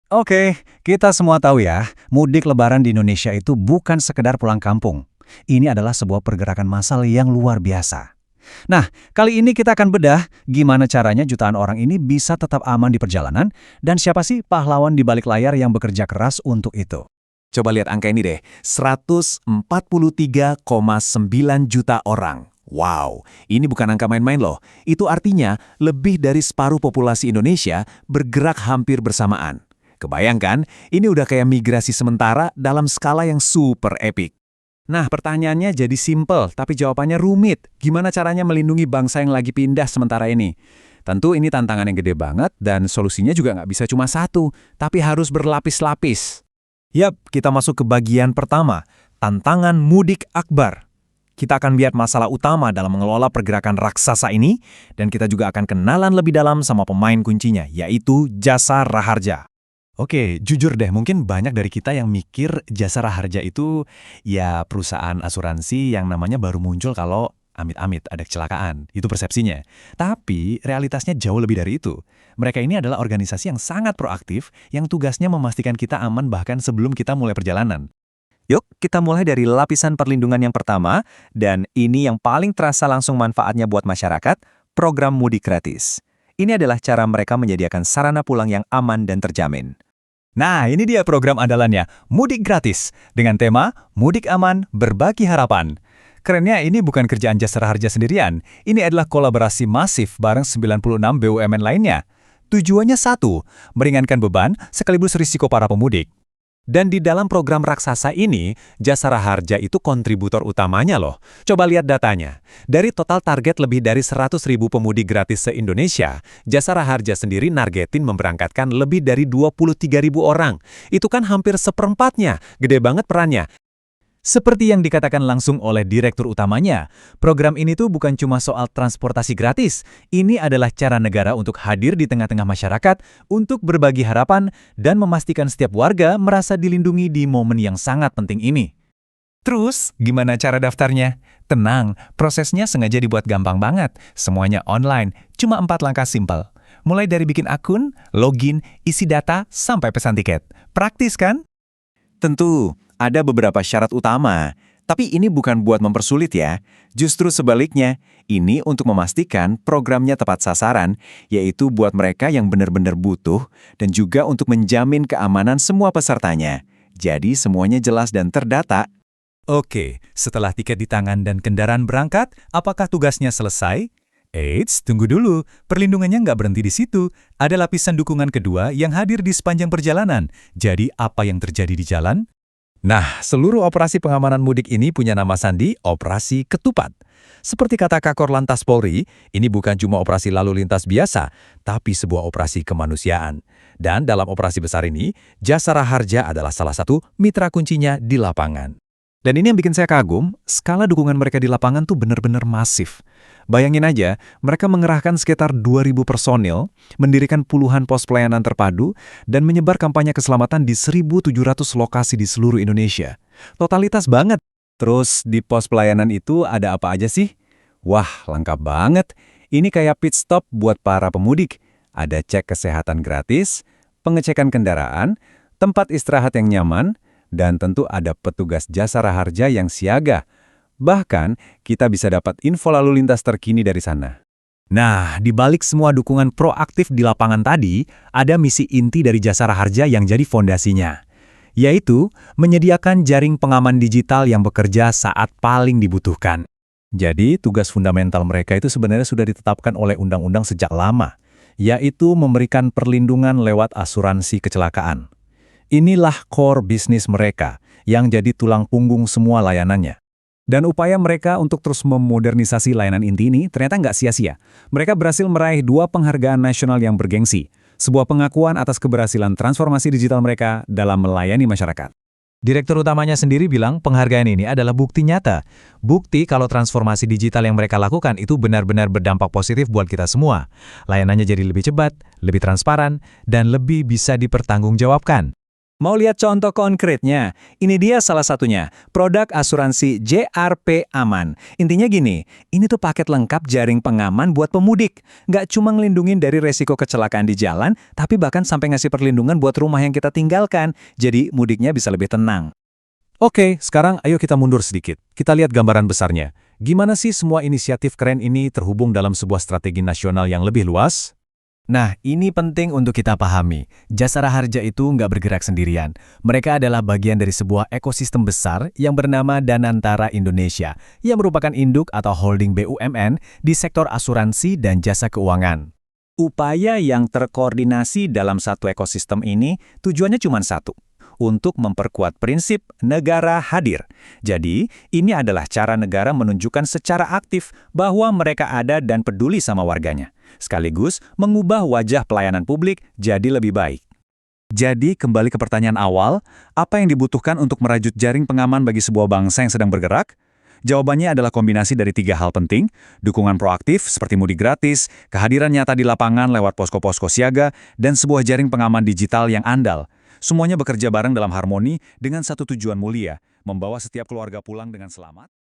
Oke, kita semua tahu ya, mudik lebaran di Indonesia itu bukan sekedar pulang kampung. Ini adalah sebuah pergerakan massal yang luar biasa. Nah, kali ini kita akan bedah gimana caranya jutaan orang ini bisa tetap aman di perjalanan dan siapa sih pahlawan di balik layar yang bekerja keras untuk itu. Coba lihat angka ini deh, 143,9 juta orang. Wow, ini bukan angka main-main loh. Itu artinya lebih dari separuh populasi Indonesia bergerak hampir bersamaan. Kebayangkan, ini udah kayak migrasi sementara dalam skala yang super epic. Nah, pertanyaannya jadi simpel, tapi jawabannya rumit. Gimana caranya melindungi bangsa yang lagi pindah sementara ini? Tentu ini tantangan yang gede banget dan solusinya juga nggak bisa cuma satu, tapi harus berlapis-lapis. Yap, kita masuk ke bagian pertama, tantangan mudik akbar. Kita akan lihat masalah utama dalam mengelola pergerakan raksasa ini, dan kita juga akan kenalan lebih dalam sama pemain kuncinya, yaitu Jasa Raharja. Oke, jujur deh, mungkin banyak dari kita yang mikir Jasa Raharja itu ya perusahaan asuransi yang namanya baru muncul kalau amit-amit ada kecelakaan. Itu persepsinya. Tapi realitasnya jauh lebih dari itu. Mereka ini adalah organisasi yang sangat proaktif yang tugasnya memastikan kita aman bahkan sebelum kita mulai perjalanan. Yuk, kita mulai dari lapisan perlindungan yang pertama, dan ini yang paling terasa langsung manfaatnya buat masyarakat, program mudik gratis. Ini adalah cara mereka menyediakan sarana pulang yang aman dan terjamin. Nah, ini dia program andalannya, Mudik Gratis, dengan tema Mudik Aman, Berbagi Harapan. Kerennya ini bukan kerjaan Jasa Raharja sendirian, ini adalah kolaborasi masif bareng 96 BUMN lainnya. Tujuannya satu, meringankan beban sekaligus risiko para pemudik. Dan di dalam program raksasa ini, Jasa Raharja itu kontributor utamanya loh. Coba lihat datanya. Dari total target lebih dari 100.000 pemudik gratis se-Indonesia, Jasa Raharja sendiri nargetin memberangkatkan lebih dari 23.000 orang. Itu kan hampir seperempatnya, gede banget perannya. Seperti yang dikatakan langsung oleh direktur utamanya, program ini tuh bukan cuma soal transportasi gratis, ini adalah cara negara untuk hadir di tengah-tengah masyarakat untuk berbagi harapan dan memastikan setiap warga merasa dilindungi di momen yang sangat penting ini. Terus, gimana cara daftarnya? Tenang, prosesnya sengaja dibuat gampang banget, semuanya online, cuma 4 langkah simpel. Mulai dari bikin akun, login, isi data, sampai pesan tiket. Praktis kan? Tentu, ada beberapa syarat utama, tapi ini bukan buat mempersulit ya. Justru sebaliknya, ini untuk memastikan programnya tepat sasaran, yaitu buat mereka yang benar-benar butuh, dan juga untuk menjamin keamanan semua pesertanya. Jadi semuanya jelas dan terdata. Oke, setelah tiket di tangan dan kendaraan berangkat, apakah tugasnya selesai? Eits, tunggu dulu. Perlindungannya nggak berhenti di situ. Ada lapisan dukungan kedua yang hadir di sepanjang perjalanan. Jadi, apa yang terjadi di jalan? Nah, seluruh operasi pengamanan mudik ini punya nama sandi, Operasi Ketupat. Seperti kata Kakor Lantas Polri, ini bukan cuma operasi lalu lintas biasa, tapi sebuah operasi kemanusiaan. Dan dalam operasi besar ini, Jasa Raharja adalah salah satu mitra kuncinya di lapangan. Dan ini yang bikin saya kagum, skala dukungan mereka di lapangan tuh benar-benar masif. Bayangin aja, mereka mengerahkan sekitar 2.000 personil, mendirikan puluhan pos pelayanan terpadu, dan menyebar kampanye keselamatan di 1.700 lokasi di seluruh Indonesia. Totalitas banget. Terus di pos pelayanan itu ada apa aja sih? Wah, lengkap banget. Ini kayak pit stop buat para pemudik. Ada cek kesehatan gratis, pengecekan kendaraan, tempat istirahat yang nyaman, dan tentu ada petugas Jasa Raharja yang siaga. Bahkan, kita bisa dapat info lalu lintas terkini dari sana. Nah, di balik semua dukungan proaktif di lapangan tadi, ada misi inti dari Jasa Raharja yang jadi fondasinya, yaitu menyediakan jaring pengaman digital yang bekerja saat paling dibutuhkan. Jadi, tugas fundamental mereka itu sebenarnya sudah ditetapkan oleh undang-undang sejak lama, yaitu memberikan perlindungan lewat asuransi kecelakaan. Inilah core bisnis mereka yang jadi tulang punggung semua layanannya. Dan upaya mereka untuk terus memodernisasi layanan inti ini ternyata nggak sia-sia. Mereka berhasil meraih 2 penghargaan nasional yang bergengsi, sebuah pengakuan atas keberhasilan transformasi digital mereka dalam melayani masyarakat. Direktur utamanya sendiri bilang penghargaan ini adalah bukti nyata. Bukti kalau transformasi digital yang mereka lakukan itu benar-benar berdampak positif buat kita semua. Layanannya jadi lebih cepat, lebih transparan, dan lebih bisa dipertanggungjawabkan. Mau lihat contoh konkretnya? Ini dia salah satunya, produk asuransi JRP Aman. Intinya gini, ini tuh paket lengkap jaring pengaman buat pemudik. Nggak cuma ngelindungin dari resiko kecelakaan di jalan, tapi bahkan sampai ngasih perlindungan buat rumah yang kita tinggalkan. Jadi mudiknya bisa lebih tenang. Oke, sekarang ayo kita mundur sedikit. Kita lihat gambaran besarnya. Gimana sih semua inisiatif keren ini terhubung dalam sebuah strategi nasional yang lebih luas? Nah, ini penting untuk kita pahami. Jasara Harja itu nggak bergerak sendirian. Mereka adalah bagian dari sebuah ekosistem besar yang bernama Danantara Indonesia, yang merupakan induk atau holding BUMN di sektor asuransi dan jasa keuangan. Upaya yang terkoordinasi dalam satu ekosistem ini tujuannya cuma satu, untuk memperkuat prinsip negara hadir. Jadi, ini adalah cara negara menunjukkan secara aktif bahwa mereka ada dan peduli sama warganya. Sekaligus mengubah wajah pelayanan publik jadi lebih baik. Jadi, kembali ke pertanyaan awal, apa yang dibutuhkan untuk merajut jaring pengaman bagi sebuah bangsa yang sedang bergerak? Jawabannya adalah kombinasi dari 3 hal penting, dukungan proaktif seperti mudik gratis, kehadiran nyata di lapangan lewat posko-posko siaga, dan sebuah jaring pengaman digital yang andal. Semuanya bekerja bareng dalam harmoni dengan satu tujuan mulia, membawa setiap keluarga pulang dengan selamat.